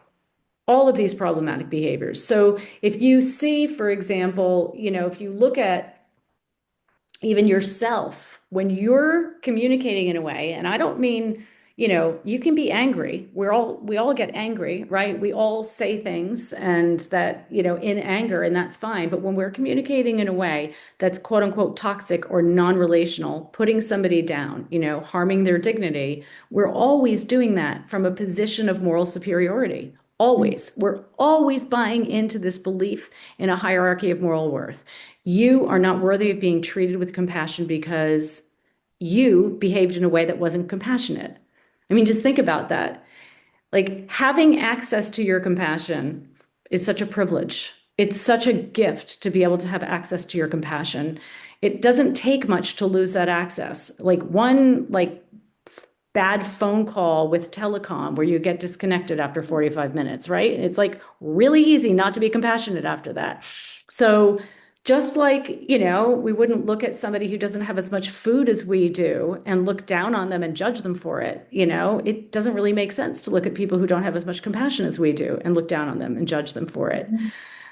all of these problematic behaviors. So if you see, for example, if you look at even yourself, when you're communicating in a way, and I don't mean, you can be angry. We all get angry, right? We all say things and that, in anger, and that's fine. But when we're communicating in a way that's quote unquote toxic or non-relational, putting somebody down, harming their dignity, we're always doing that from a position of moral superiority. Always. We're always buying into this belief in a hierarchy of moral worth. You are not worthy of being treated with compassion because you behaved in a way that wasn't compassionate. I mean, just think about that. Like having access to your compassion is such a privilege. It's such a gift to be able to have access to your compassion. It doesn't take much to lose that access. Like bad phone call with telecom where you get disconnected after 45 minutes, right? It's like really easy not to be compassionate after that. So just like, we wouldn't look at somebody who doesn't have as much food as we do and look down on them and judge them for it. It doesn't really make sense to look at people who don't have as much compassion as we do and look down on them and judge them for it.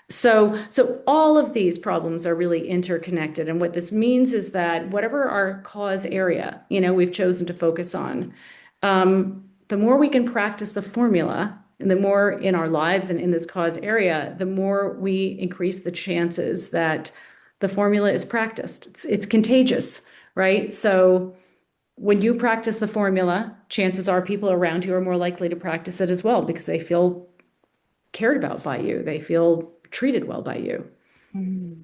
So all of these problems are really interconnected. And what this means is that whatever our cause area, we've chosen to focus on, the more we can practice the formula and the more in our lives and in this cause area, the more we increase the chances that the formula is practiced. It's contagious, right? So when you practice the formula, chances are people around you are more likely to practice it as well because they feel cared about by you. They feel treated well by you. Mm.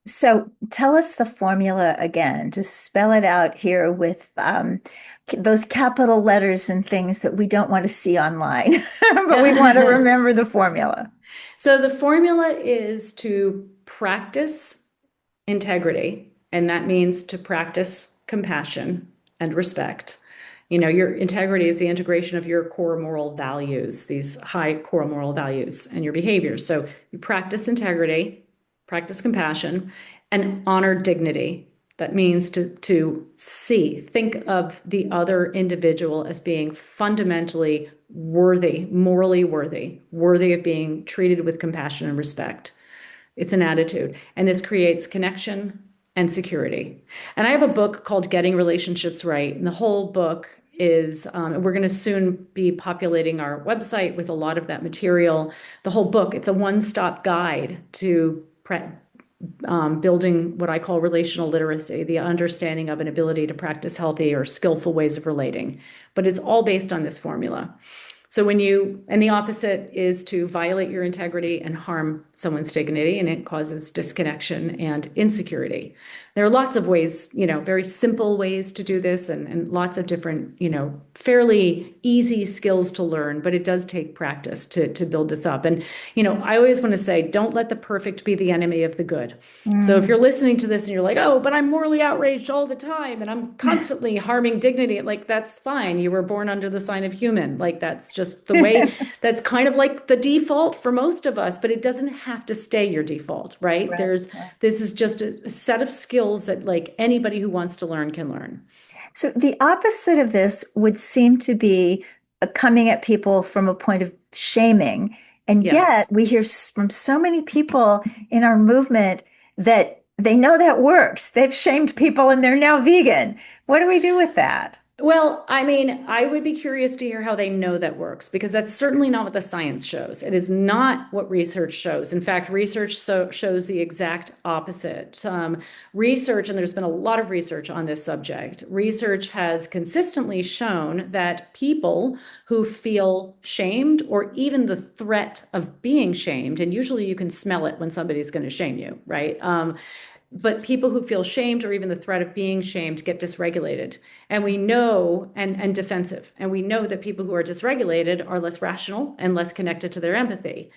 So tell us the formula again. Just spell it out here with those capital letters and things that we don't want to see online, but we want to remember the formula. So the formula is to practice integrity, and that means to practice compassion and respect. Your integrity is the integration of your core moral values, these high core moral values and your behaviors. So you practice integrity, practice compassion, and honor dignity. That means to think of the other individual as being fundamentally worthy, morally worthy of being treated with compassion and respect. It's an attitude. And this creates connection and security. And I have a book called Getting Relationships Right. And the whole book is, we're going to soon be populating our website with a lot of that material. The whole book, it's a one-stop guide to building what I call relational literacy, the understanding of an ability to practice healthy or skillful ways of relating. But it's all based on this formula. So and the opposite is to violate your integrity and harm someone's dignity, and it causes disconnection and insecurity. There are lots of ways, very simple ways to do this and lots of different, fairly easy skills to learn, but it does take practice to build this up. And, I always want to say, don't let the perfect be the enemy of the good. So if you're listening to this and you're like, oh, but I'm morally outraged all the time and I'm constantly harming dignity, like, that's fine. You were born under the sign of human. Like, that's just the way, that's kind of like the default for most of us, but it doesn't have to stay your default, right? This is just a set of skills that like anybody who wants to learn can learn. So the opposite of this would seem to be coming at people from a point of shaming. And yet Yes. we hear from so many people in our movement that they know that works. They've shamed people and they're now vegan. What do we do with that? Well, I mean, I would be curious to hear how they know that works because that's certainly not what the science shows. It is not what research shows. In fact, research shows the exact opposite. Research, and there's been a lot of research on this subject, research has consistently shown that people who feel shamed or even the threat of being shamed, and usually you can smell it when somebody's going to shame you, right? But people who feel shamed or even the threat of being shamed get dysregulated. And we know, and defensive. And we know that people who are dysregulated are less rational and less connected to their empathy.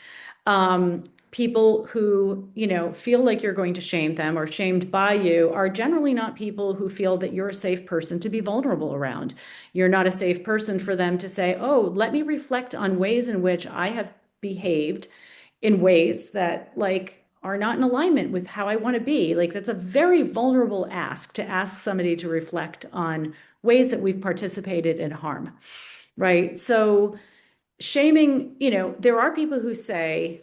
People who, feel like you're going to shame them or shamed by you are generally not people who feel that you're a safe person to be vulnerable around. You're not a safe person for them to say, oh, let me reflect on ways in which I have behaved in ways that are not in alignment with how I want to be. Like, that's a very vulnerable ask to ask somebody to reflect on ways that we've participated in harm, right? So shaming, there are people who say,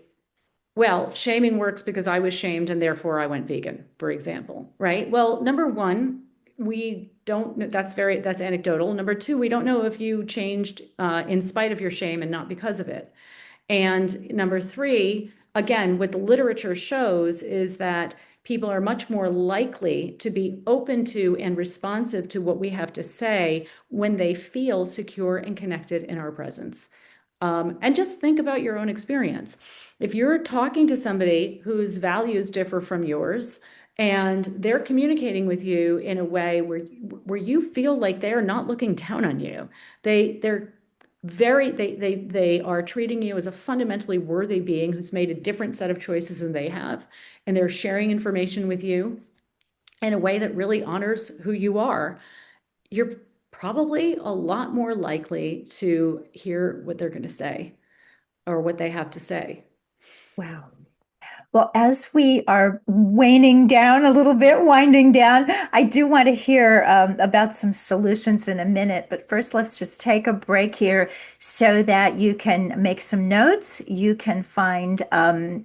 well, shaming works because I was shamed and therefore I went vegan, for example, right? Well, number one, we don't, that's anecdotal. Number two, we don't know if you changed in spite of your shame and not because of it. And number three, again, what the literature shows is that people are much more likely to be open to and responsive to what we have to say when they feel secure and connected in our presence. And just think about your own experience. If you're talking to somebody whose values differ from yours, and they're communicating with you in a way where you feel like they're not looking down on you, they're they are treating you as a fundamentally worthy being who's made a different set of choices than they have, and they're sharing information with you in a way that really honors who you are. You're probably a lot more likely to hear what they're going to say or what they have to say. Wow. Well, as we are waning down a little bit, winding down, I do want to hear about some solutions in a minute. But first, let's just take a break here so that you can make some notes. You can find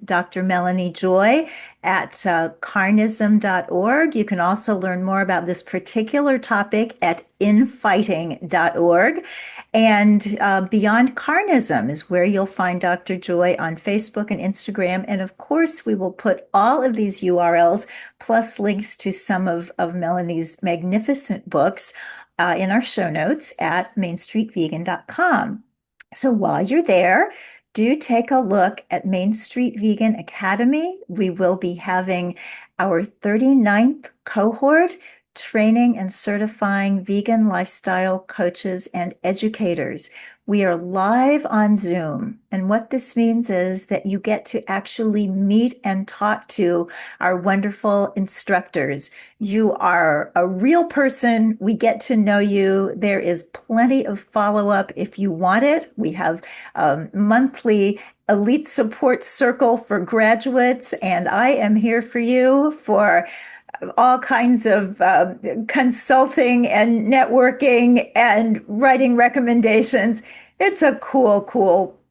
Dr. Melanie Joy at carnism.org. You can also learn more about this particular topic at infighting.org. And Beyond Carnism is where you'll find Dr. Joy on Facebook and Instagram. And of course, we will put all of these URLs plus links to some of Melanie's magnificent books in our show notes at mainstreetvegan.com. So while you're there, do take a look at Main Street Vegan Academy. We will be having our 39th cohort training and certifying vegan lifestyle coaches and educators. We are live on Zoom. And what this means is that you get to actually meet and talk to our wonderful instructors. You are a real person. We get to know you. There is plenty of follow-up if you want it. We have monthly elite support circle for graduates, and I am here for you for all kinds of consulting and networking and writing recommendations. It's a cool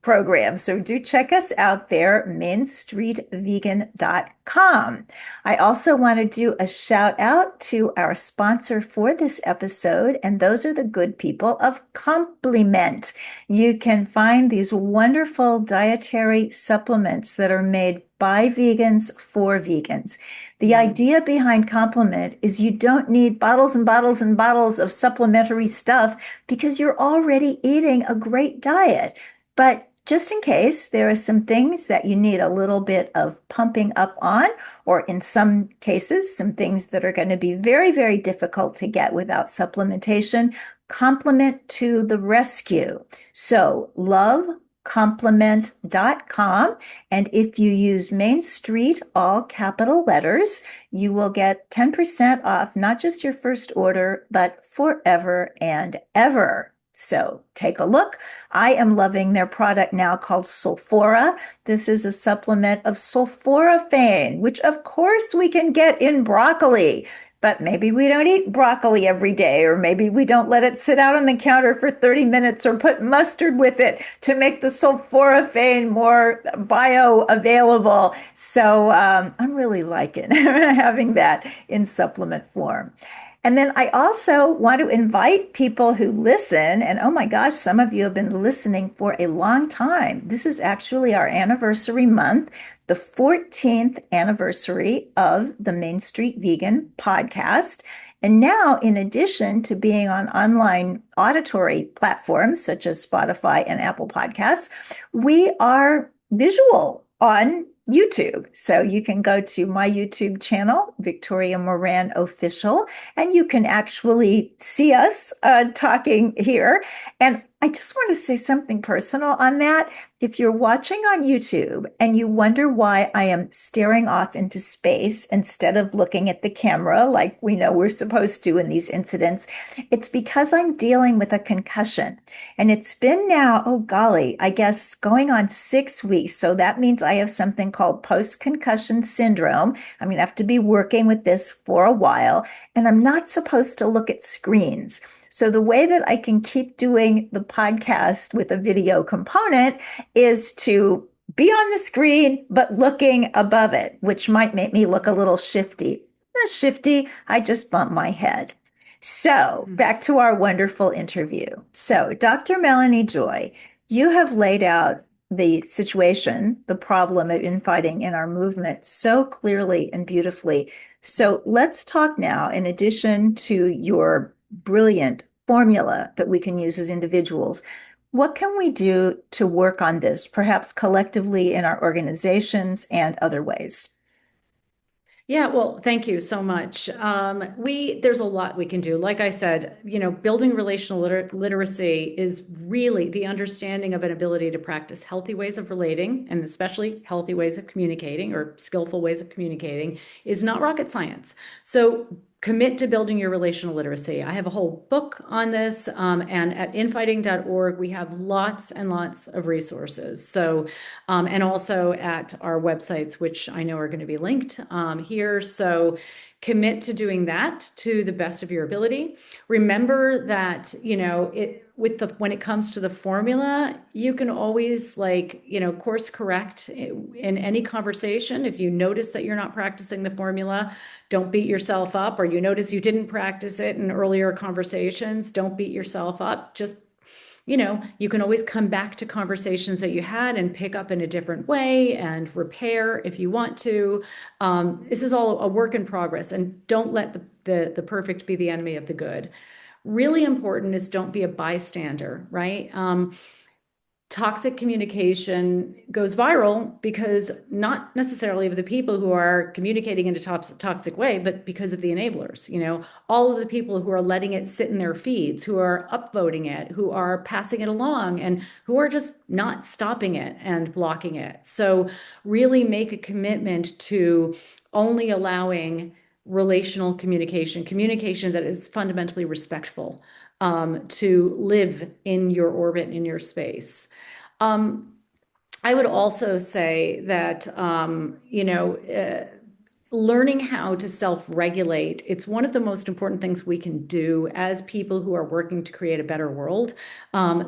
program. So do check us out there, mainstreetvegan.com. I also want to do a shout out to our sponsor for this episode, and those are the good people of Complement. You can find these wonderful dietary supplements that are made by vegans for vegans. The idea behind Complement is you don't need bottles and bottles and bottles of supplementary stuff because you're already eating a great diet. But just in case, there are some things that you need a little bit of pumping up on, or in some cases, some things that are going to be very, very difficult to get without supplementation. Complement to the rescue. So lovecomplement.com. And if you use Main Street, all capital letters, you will get 10% off, not just your first order, but forever and ever. So take a look. I am loving their product now called Sulfora. This is a supplement of sulforaphane, which of course we can get in broccoli. But maybe we don't eat broccoli every day, or maybe we don't let it sit out on the counter for 30 minutes or put mustard with it to make the sulforaphane more bioavailable. So I'm really liking having that in supplement form. And then I also want to invite people who listen, and oh my gosh, some of you have been listening for a long time. This is actually our anniversary month, the 14th anniversary of the Main Street Vegan podcast. And now, in addition to being on online auditory platforms such as Spotify and Apple Podcasts, we are visual on YouTube. So you can go to my YouTube channel, Victoria Moran Official, and you can actually see us talking here. And I just want to say something personal on that. If you're watching on YouTube and you wonder why I am staring off into space instead of looking at the camera like we know we're supposed to in these incidents, it's because I'm dealing with a concussion. And it's been now, oh golly, I guess going on 6 weeks. So that means I have something called post-concussion syndrome. I'm going to have to be working with this for a while, and I'm not supposed to look at screens. So the way that I can keep doing the podcast with a video component is to be on the screen, but looking above it, which might make me look a little shifty. Not shifty, I just bump my head. So back to our wonderful interview. So Dr. Melanie Joy, you have laid out the situation, the problem of infighting in our movement so clearly and beautifully. So let's talk now, in addition to your brilliant formula that we can use as individuals, what can we do to work on this, perhaps collectively in our organizations and other ways? Yeah, well, thank you so much. There's a lot we can do. Like I said, building relational literacy is really the understanding of an ability to practice healthy ways of relating, and especially healthy ways of communicating or skillful ways of communicating, is not rocket science. So commit to building your relational literacy. I have a whole book on this, and at infighting.org, we have lots and lots of resources. So, and also at our websites, which I know are going to be linked here. So commit to doing that to the best of your ability. Remember that, when it comes to the formula, you can always course correct in any conversation. If you notice that you're not practicing the formula, don't beat yourself up, or you notice you didn't practice it in earlier conversations, don't beat yourself up. Just, you can always come back to conversations that you had and pick up in a different way and repair if you want to. This is all a work in progress, and don't let the perfect be the enemy of the good. Really important is don't be a bystander, right? Toxic communication goes viral because not necessarily of the people who are communicating in a toxic way, but because of the enablers. All of the people who are letting it sit in their feeds, who are upvoting it, who are passing it along, and who are just not stopping it and blocking it. So really make a commitment to only allowing relational communication that is fundamentally respectful, to live in your orbit, in your space. I would also say that, learning how to self-regulate, it's one of the most important things we can do as people who are working to create a better world.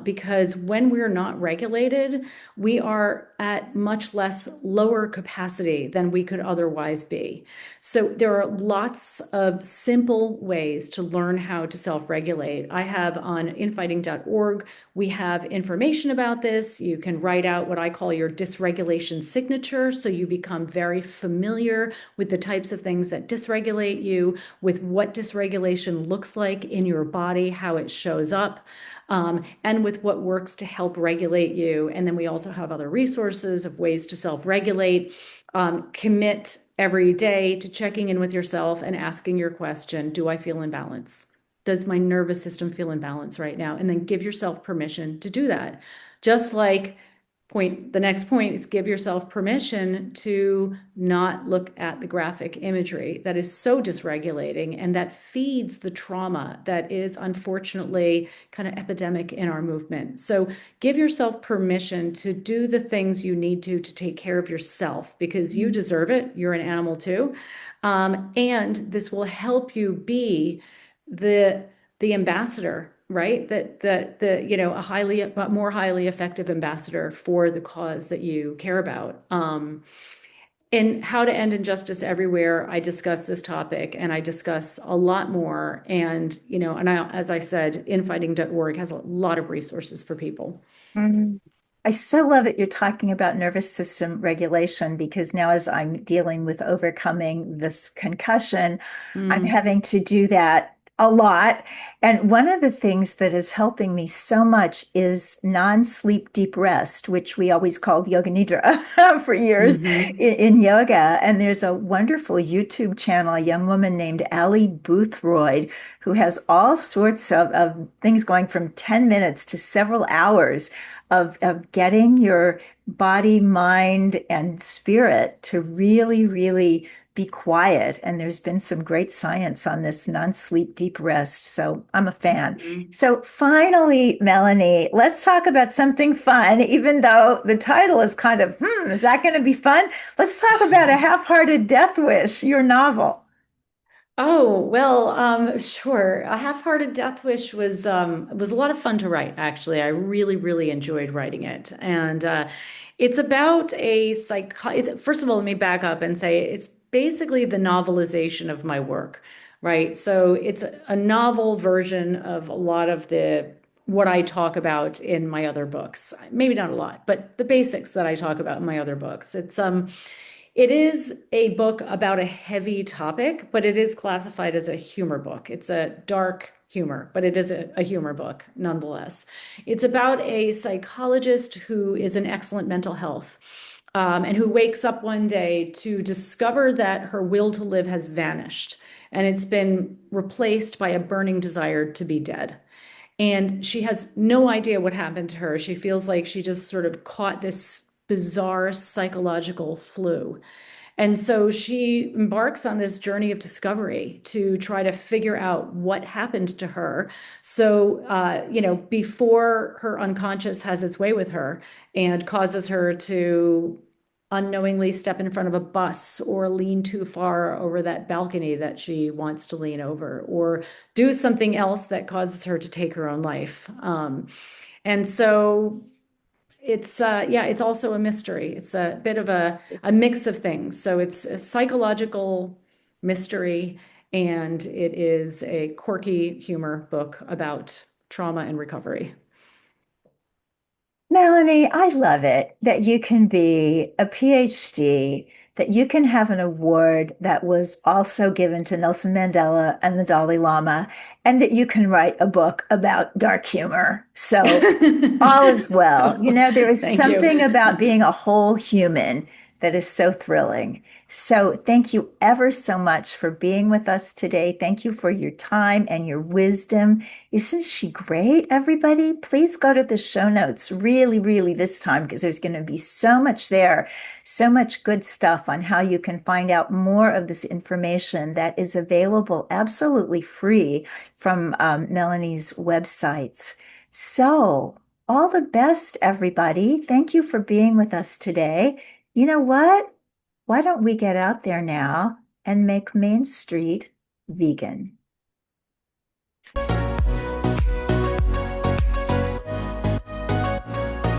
Because when we're not regulated, we are at much less lower capacity than we could otherwise be. So there are lots of simple ways to learn how to self-regulate. I have on infighting.org, we have information about this. You can write out what I call your dysregulation signature, so you become very familiar with the types of things that dysregulate you, with what dysregulation looks like in your body, how it shows up, and with what works to help regulate you. And then we also have other resources of ways to self-regulate. Commit every day to checking in with yourself and asking your question, do I feel in balance? Does my nervous system feel in balance right now? And then give yourself permission to do that. Just like the next point is give yourself permission to not look at the graphic imagery that is so dysregulating and that feeds the trauma that is unfortunately kind of epidemic in our movement. So give yourself permission to do the things you need to take care of yourself, because you deserve it. You're an animal too. And this will help you be the ambassador, right? A more highly effective ambassador for the cause that you care about. In How to End Injustice Everywhere, I discuss this topic, and I discuss a lot more. And, as I said, infighting.org has a lot of resources for people. Mm. I so love that you're talking about nervous system regulation, because now, as I'm dealing with overcoming this concussion, I'm Mm. having to do that a lot. And one of the things that is helping me so much is non-sleep deep rest, which we always called yoga nidra for years Mm-hmm. in yoga. And there's a wonderful YouTube channel, a young woman named Ali Boothroyd, who has all sorts of things going from 10 minutes to several hours of getting your body, mind, and spirit to really, really be quiet. And there's been some great science on this non-sleep deep rest. So I'm a fan. Mm-hmm. So finally, Melanie, let's talk about something fun, even though the title is kind of, is that going to be fun? Let's talk about A Half-Hearted Death Wish, your novel. Oh, well, sure. A Half-Hearted Death Wish was a lot of fun to write, actually. I really, really enjoyed writing it. And it's about first of all, let me back up and say it's basically the novelization of my work, right? So it's a novel version of a lot of the what I talk about in my other books. Maybe not a lot, but the basics that I talk about in my other books. It is a book about a heavy topic, but it is classified as a humor book. It's a dark humor, but it is a humor book nonetheless. It's about a psychologist who is in excellent mental health, and who wakes up one day to discover that her will to live has vanished, and it's been replaced by a burning desire to be dead. And she has no idea what happened to her. She feels like she just sort of caught this bizarre psychological flu. And so she embarks on this journey of discovery to try to figure out what happened to her. So, before her unconscious has its way with her and causes her to unknowingly step in front of a bus or lean too far over that balcony that she wants to lean over, or do something else that causes her to take her own life. And so it's also a mystery. It's a bit of a mix of things. So it's a psychological mystery, and it is a quirky humor book about trauma and recovery. Melanie, I love it that you can be a PhD, that you can have an award that was also given to Nelson Mandela and the Dalai Lama, and that you can write a book about dark humor. So all is well. You Oh, know, there is thank you. something about being a whole human that is so thrilling. So, thank you ever so much for being with us today. Thank you for your time and your wisdom. Isn't she great, everybody? Please go to the show notes really, really this time because there's going to be so much there, so much good stuff on how you can find out more of this information that is available absolutely free from Melanie's websites. So, all the best, everybody. Thank you for being with us today. You know what? Why don't we get out there now and make Main Street vegan?